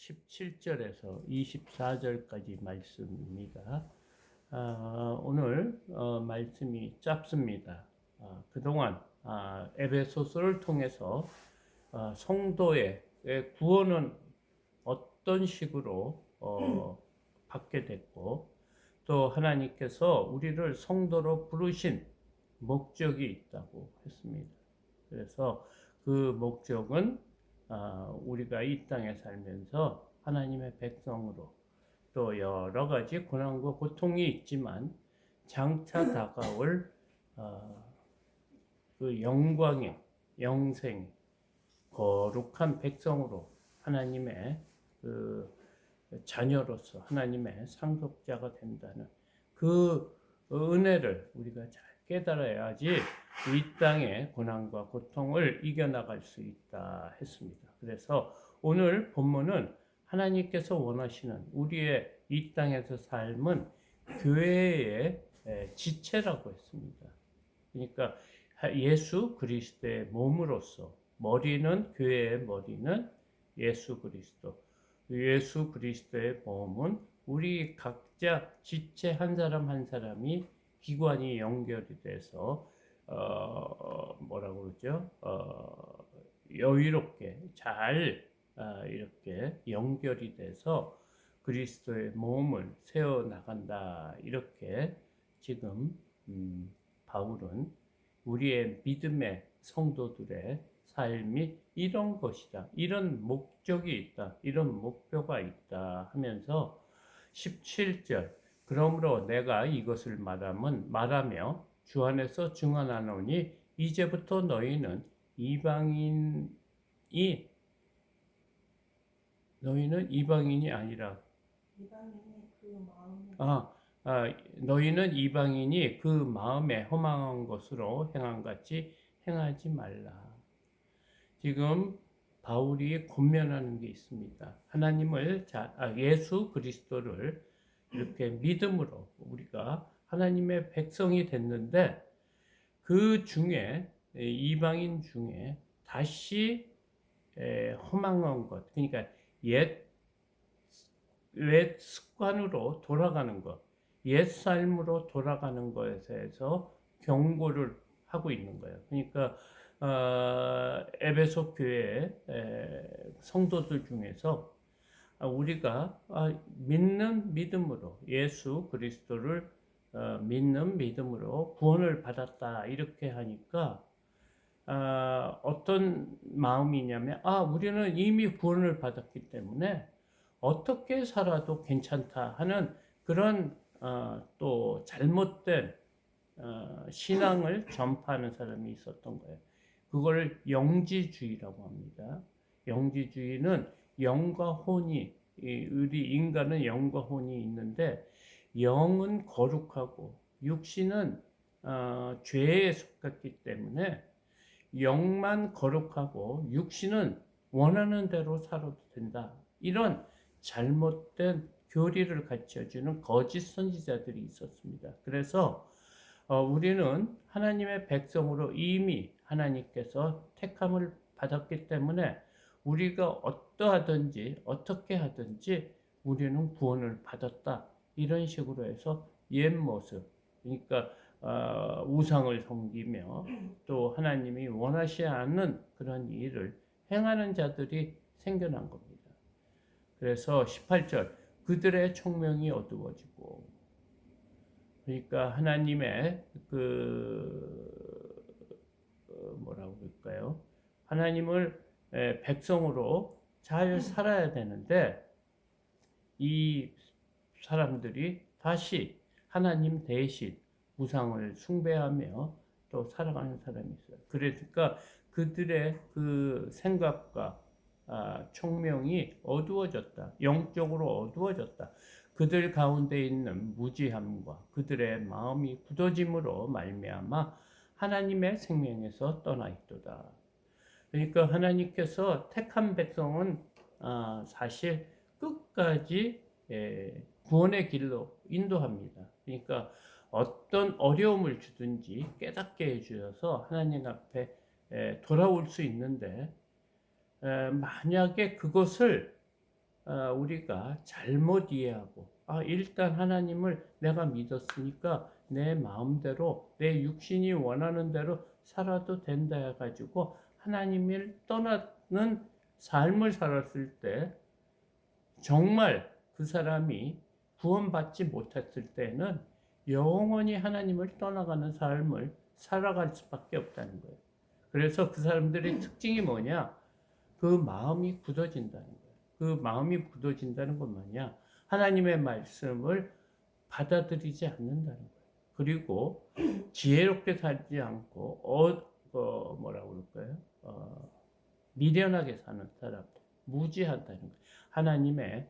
17절에서 24절까지 말씀입니다. 오늘 말씀이 짧습니다. 그동안 에베소서를 통해서 성도의 구원은 어떤 식으로 받게 됐고, 또 하나님께서 우리를 성도로 부르신 목적이 있다고 했습니다. 그래서 그 목적은 우리가 이 땅에 살면서 하나님의 백성으로, 또 여러 가지 고난과 고통이 있지만 장차 다가올 그 영광의 영생 거룩한 백성으로, 하나님의 그 자녀로서 하나님의 상속자가 된다는 그 은혜를 우리가 잘 깨달아야지 이 땅의 고난과 고통을 이겨나갈 수 있다 했습니다. 그래서 오늘 본문은 하나님께서 원하시는 우리의 이 땅에서 삶은 교회의 지체라고 했습니다. 그러니까 예수 그리스도의 몸으로서, 머리는, 교회의 머리는 예수 그리스도, 예수 그리스도의 몸은 우리 각자 지체 한 사람 한 사람이 기관이 연결이 돼서 뭐라고 그러죠? 여유롭게 잘 이렇게 연결이 돼서 그리스도의 몸을 세워 나간다. 이렇게 지금 바울은 우리의 믿음의 성도들의 삶이 이런 것이다, 이런 목적이 있다, 이런 목표가 있다 하면서 17절, 그러므로 내가 이것을 말하며 주 안에서 증언하노니 이제부터 너희는 이방인이 아니라 너희는 이방인이 그 마음에 허망한 것으로 행한 같이 행하지 말라. 지금 바울이 권면하는 게 있습니다. 하나님을 예수 그리스도를 이렇게 믿음으로 우리가 하나님의 백성이 됐는데, 그 중에 이방인 중에 다시 허망한 것, 그러니까 옛 습관으로 돌아가는 것, 옛 삶으로 돌아가는 것에 대해서 경고를 하고 있는 거예요. 그러니까 에베소 교회 성도들 중에서 우리가 믿는 믿음으로, 예수 그리스도를 믿는 믿음으로 구원을 받았다 이렇게 하니까 어떤 마음이냐면, 우리는 이미 구원을 받았기 때문에 어떻게 살아도 괜찮다 하는 그런 또 잘못된 신앙을 전파하는 사람이 있었던 거예요. 그걸 영지주의라고 합니다. 영지주의는 영과 혼이, 우리 인간은 영과 혼이 있는데, 영은 거룩하고 육신은 죄에 속했기 때문에 영만 거룩하고 육신은 원하는 대로 살아도 된다, 이런 잘못된 교리를 가르쳐주는 거짓 선지자들이 있었습니다. 그래서 우리는 하나님의 백성으로 이미 하나님께서 택함을 받았기 때문에 우리가 어떠하든지 어떻게 하든지 우리는 구원을 받았다, 이런 식으로 해서 옛 모습, 그러니까 우상을 섬기며 또 하나님이 원하지 않는 그런 일을 행하는 자들이 생겨난 겁니다. 그래서 18절, 그들의 총명이 어두워지고, 그러니까 하나님의 뭐라고 할까요? 하나님을 백성으로 잘 살아야 되는데, 이 사람들이 다시 하나님 대신 우상을 숭배하며 또 살아가는 사람이 있어요. 그러니까 그들의 그 생각과 총명이 어두워졌다, 영적으로 어두워졌다. 그들 가운데 있는 무지함과 그들의 마음이 굳어짐으로 말미암아 하나님의 생명에서 떠나 있도다. 그러니까 하나님께서 택한 백성은 사실 끝까지 구원의 길로 인도합니다. 그러니까 어떤 어려움을 주든지 깨닫게 해주셔서 하나님 앞에 돌아올 수 있는데, 만약에 그것을 우리가 잘못 이해하고 일단 하나님을 내가 믿었으니까 내 마음대로 내 육신이 원하는 대로 살아도 된다 해가지고 하나님을 떠나는 삶을 살았을 때 정말 그 사람이 구원받지 못했을 때는 영원히 하나님을 떠나가는 삶을 살아갈 수밖에 없다는 거예요. 그래서 그 사람들의 특징이 뭐냐? 그 마음이 굳어진다는 거예요. 그 마음이 굳어진다는 건 뭐냐? 하나님의 말씀을 받아들이지 않는다는 거예요. 그리고 지혜롭게 살지 않고 뭐라고 그럴까요? 미련하게 사는 사람들, 무지하다는 거예요. 하나님의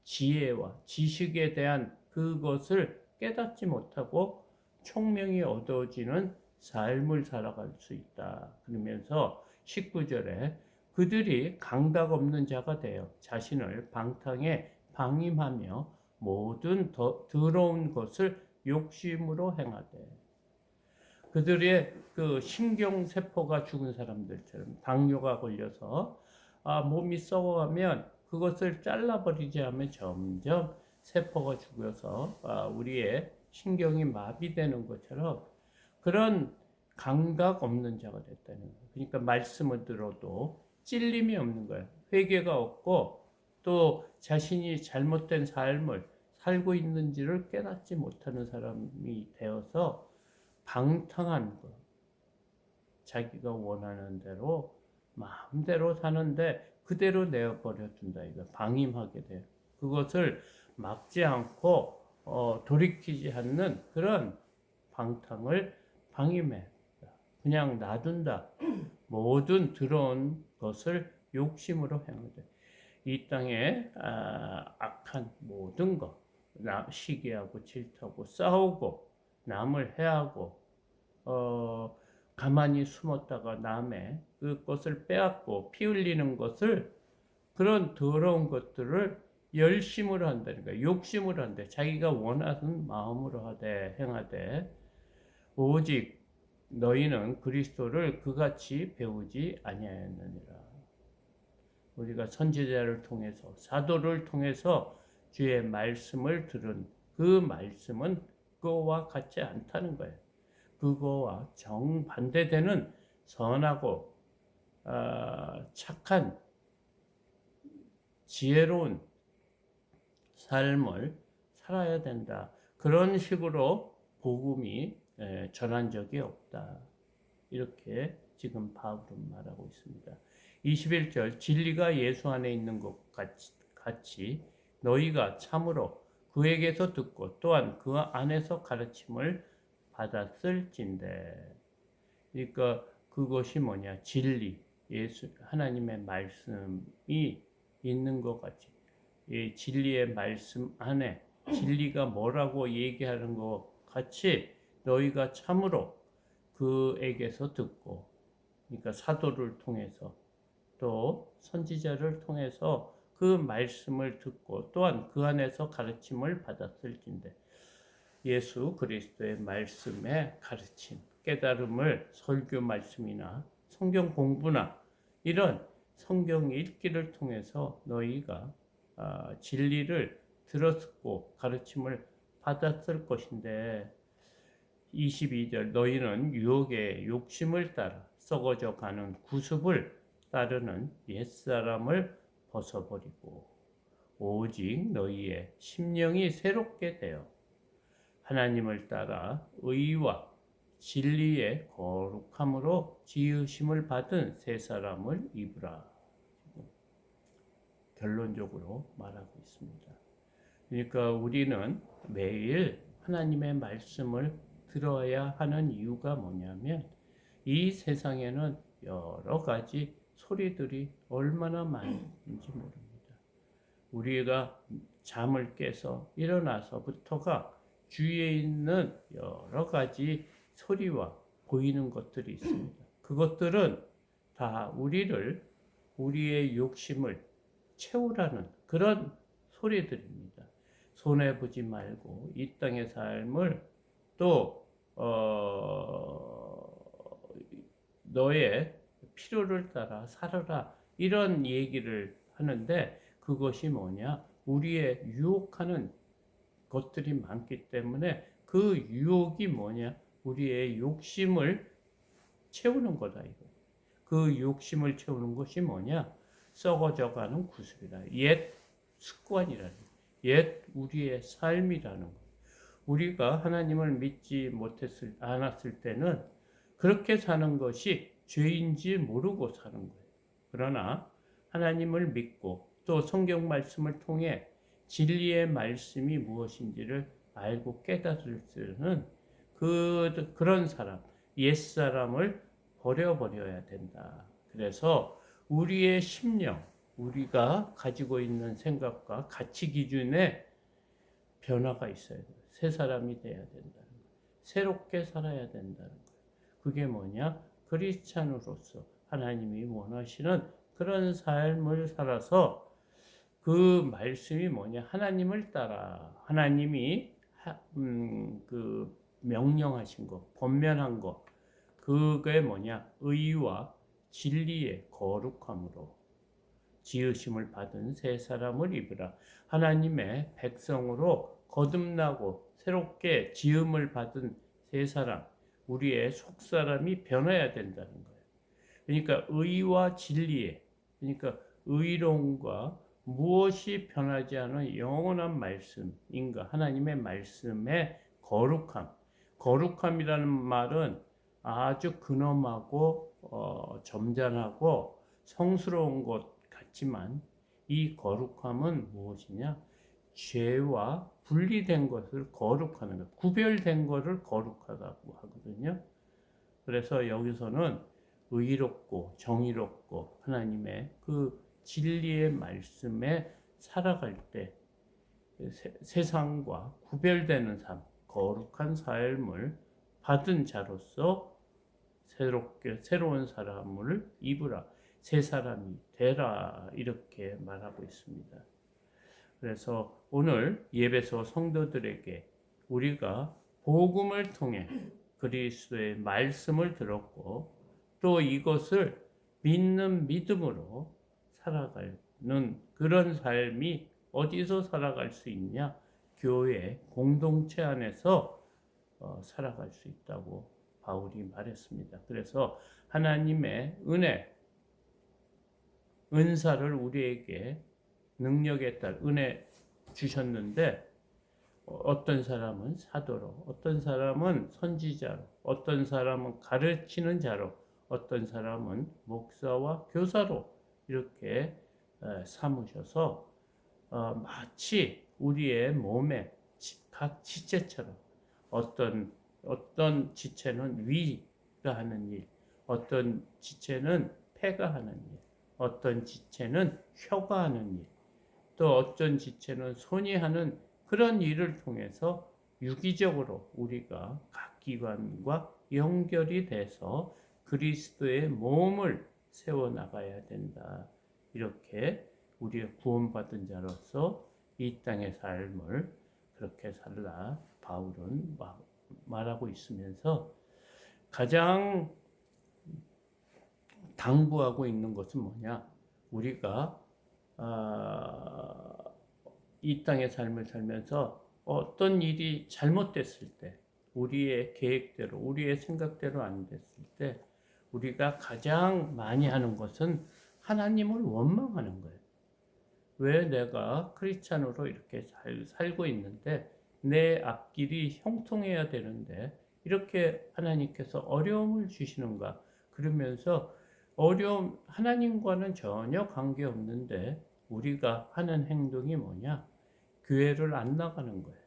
지혜와 지식에 대한 그것을 깨닫지 못하고 총명이 얻어지는 삶을 살아갈 수 있다. 그러면서 19절에 그들이 강박 없는 자가 되어 자신을 방탕에 방임하며 모든 더러운 것을 욕심으로 행하되 그들의 그 신경세포가 죽은 사람들처럼 당뇨가 걸려서 몸이 썩어가면 그것을 잘라버리지 않으면 점점 세포가 죽어서 우리의 신경이 마비되는 것처럼 그런 감각 없는 자가 됐다는 거예요. 그러니까 말씀을 들어도 찔림이 없는 거예요. 회개가 없고 또 자신이 잘못된 삶을 살고 있는지를 깨닫지 못하는 사람이 되어서 방탕한 것, 자기가 원하는 대로 마음대로 사는데 그대로 내어버려 둔다. 이거 방임하게 돼요. 그것을 막지 않고 돌이키지 않는 그런 방탕을 방임해. 그냥 놔둔다. 모든 들어온 것을 욕심으로 행하되 이 땅에 악한 모든 것, 시기하고 질투하고 싸우고 남을 해하고 가만히 숨었다가 남의 그것을 빼앗고 피 흘리는 것을 그런 더러운 것들을 열심으로 한다는 거예요. 욕심으로 한대. 자기가 원하는 마음으로 하되 행하되 오직 너희는 그리스도를 그같이 배우지 아니하였느니라. 우리가 선지자를 통해서 사도를 통해서 주의 말씀을 들은 그 말씀은 그거와 같지 않다는 거예요. 그거와 정반대되는 선하고 착한 지혜로운 삶을 살아야 된다. 그런 식으로 복음이 전한 적이 없다. 이렇게 지금 바울은 말하고 있습니다. 21절 진리가 예수 안에 있는 것 같이 너희가 참으로 그에게서 듣고 또한 그 안에서 가르침을 받았을진대. 그러니까 그것이 뭐냐? 진리, 예수 하나님의 말씀이 있는 것 같이 이 진리의 말씀 안에 진리가 뭐라고 얘기하는 것 같이 너희가 참으로 그에게서 듣고 그러니까 사도를 통해서 또 선지자를 통해서 그 말씀을 듣고 또한 그 안에서 가르침을 받았을진데 예수 그리스도의 말씀의 가르침, 깨달음을 설교 말씀이나 성경 공부나 이런 성경 읽기를 통해서 너희가 진리를 들었고 가르침을 받았을 것인데 22절 너희는 유혹의 욕심을 따라 썩어져 가는 구습을 따르는 옛사람을 벗어버리고 오직 너희의 심령이 새롭게 되어 하나님을 따라 의와 진리의 거룩함으로 지으심을 받은 새 사람을 입으라. 결론적으로 말하고 있습니다. 그러니까 우리는 매일 하나님의 말씀을 들어야 하는 이유가 뭐냐면 이 세상에는 여러 가지 소리들이 얼마나 많은지 모릅니다. 우리가 잠을 깨서 일어나서부터가 주위에 있는 여러 가지 소리와 보이는 것들이 있습니다. 그것들은 다 우리의 욕심을 채우라는 그런 소리들입니다. 손해보지 말고 이 땅의 삶을 또 너의 필요를 따라 살아라 이런 얘기를 하는데 그것이 뭐냐? 우리의 유혹하는 것들이 많기 때문에 그 유혹이 뭐냐? 우리의 욕심을 채우는 거다 이거. 그 욕심을 채우는 것이 뭐냐? 썩어져가는 구습이다. 옛 습관이라는 거. 옛 우리의 삶이라는 거. 우리가 하나님을 믿지 않았을 때는 그렇게 사는 것이 죄인지 모르고 사는 거예요. 그러나 하나님을 믿고 또 성경 말씀을 통해 진리의 말씀이 무엇인지를 알고 깨달을 때는 그런 사람, 옛사람을 버려야 된다. 그래서 우리의 심령, 우리가 가지고 있는 생각과 가치 기준에 변화가 있어야 돼요. 새 사람이 돼야 된다는 거예요. 새롭게 살아야 된다는 거예요. 그게 뭐냐? 크리스찬으로서 하나님이 원하시는 그런 삶을 살아서 그 말씀이 뭐냐? 하나님을 따라 하나님이 그 명령하신 것, 권면한 것, 그게 뭐냐? 의와 진리의 거룩함으로 지으심을 받은 새 사람을 입으라. 하나님의 백성으로 거듭나고 새롭게 지음을 받은 새 사람, 우리의 속사람이 변해야 된다는 거예요. 그러니까 의와 진리에, 그러니까 의로움과 무엇이 변하지 않은 영원한 말씀인가? 하나님의 말씀의 거룩함. 거룩함이라는 말은 아주 근엄하고 점잖하고 성스러운 것 같지만 이 거룩함은 무엇이냐? 죄와 분리된 것을 거룩하는 것, 구별된 것을 거룩하다고 하거든요. 그래서 여기서는 의롭고 정의롭고 하나님의 그 진리의 말씀에 살아갈 때 세상과 구별되는 삶, 거룩한 삶을 받은 자로서 새로운 사람을 입으라, 새 사람이 되라, 이렇게 말하고 있습니다. 그래서 오늘 예배소 성도들에게 우리가 복음을 통해 그리스도의 말씀을 들었고 또 이것을 믿는 믿음으로 살아가는 그런 삶이 어디서 살아갈 수 있냐? 교회 공동체 안에서 살아갈 수 있다고 바울이 말했습니다. 그래서 하나님의 은사를 우리에게 능력에 따라 은혜 주셨는데 어떤 사람은 사도로, 어떤 사람은 선지자로, 어떤 사람은 가르치는 자로, 어떤 사람은 목사와 교사로 이렇게 삼으셔서 마치 우리의 몸의 각 지체처럼 어떤 지체는 위가 하는 일, 어떤 지체는 폐가 하는 일, 어떤 지체는 혀가 하는 일, 또 어떤 지체는 손이 하는 그런 일을 통해서 유기적으로 우리가 각 기관과 연결이 돼서 그리스도의 몸을 세워나가야 된다. 이렇게 우리가 구원받은 자로서 이 땅의 삶을 그렇게 살라 바울은 말하고 있으면서 가장 당부하고 있는 것은 뭐냐? 우리가 이 땅의 삶을 살면서 어떤 일이 잘못됐을 때, 우리의 계획대로, 우리의 생각대로 안 됐을 때 우리가 가장 많이 하는 것은 하나님을 원망하는 거예요. 왜 내가 크리스찬으로 이렇게 살고 있는데 내 앞길이 형통해야 되는데 이렇게 하나님께서 어려움을 주시는가? 그러면서 하나님과는 전혀 관계없는데 우리가 하는 행동이 뭐냐? 교회를 안 나가는 거예요.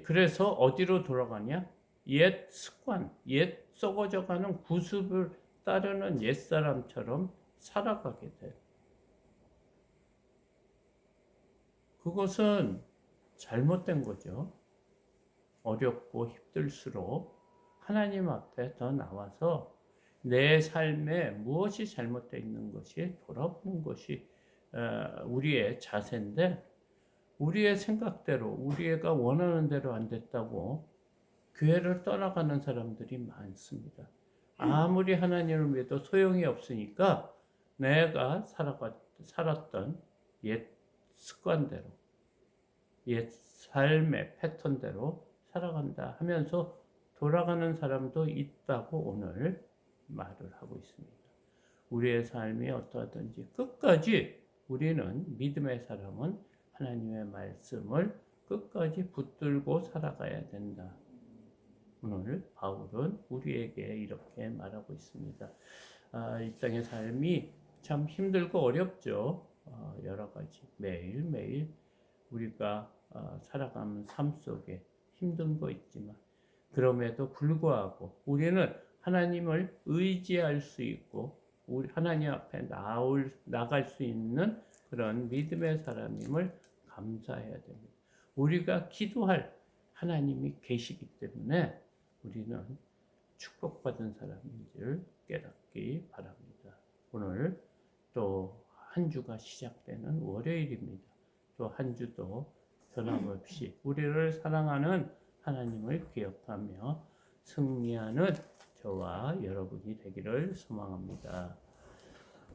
그래서 어디로 돌아가냐? 옛 습관, 옛 썩어져가는 구습을 따르는 옛사람처럼 살아가게 돼요. 그것은 잘못된 거죠. 어렵고 힘들수록 하나님 앞에 더 나와서 내 삶에 무엇이 잘못되어 있는 것이 돌아보는 것이 우리의 자세인데 우리의 생각대로 우리가 원하는 대로 안 됐다고 교회를 떠나가는 사람들이 많습니다. 아무리 하나님을 믿어도 소용이 없으니까 내가 살았던 옛 습관대로, 옛 삶의 패턴대로 살아간다 하면서 돌아가는 사람도 있다고 오늘 말을 하고 있습니다. 우리의 삶이 어떠하든지 끝까지 우리는 믿음의 사람은 하나님의 말씀을 끝까지 붙들고 살아가야 된다. 오늘 바울은 우리에게 이렇게 말하고 있습니다. 이 땅의 삶이 참 힘들고 어렵죠. 여러 가지 매일매일 우리가 살아가는 삶 속에 힘든 거 있지만 그럼에도 불구하고 우리는 하나님을 의지할 수 있고 우리 하나님 앞에 나갈 수 있는 그런 믿음의 사람임을 감사해야 됩니다. 우리가 기도할 하나님이 계시기 때문에 우리는 축복받은 사람인 줄 깨닫기 바랍니다. 오늘 또 한 주가 시작되는 월요일입니다. 또 한 주도 변함없이 우리를 사랑하는 하나님을 기억하며 승리하는 저와 여러분이 되기를 소망합니다.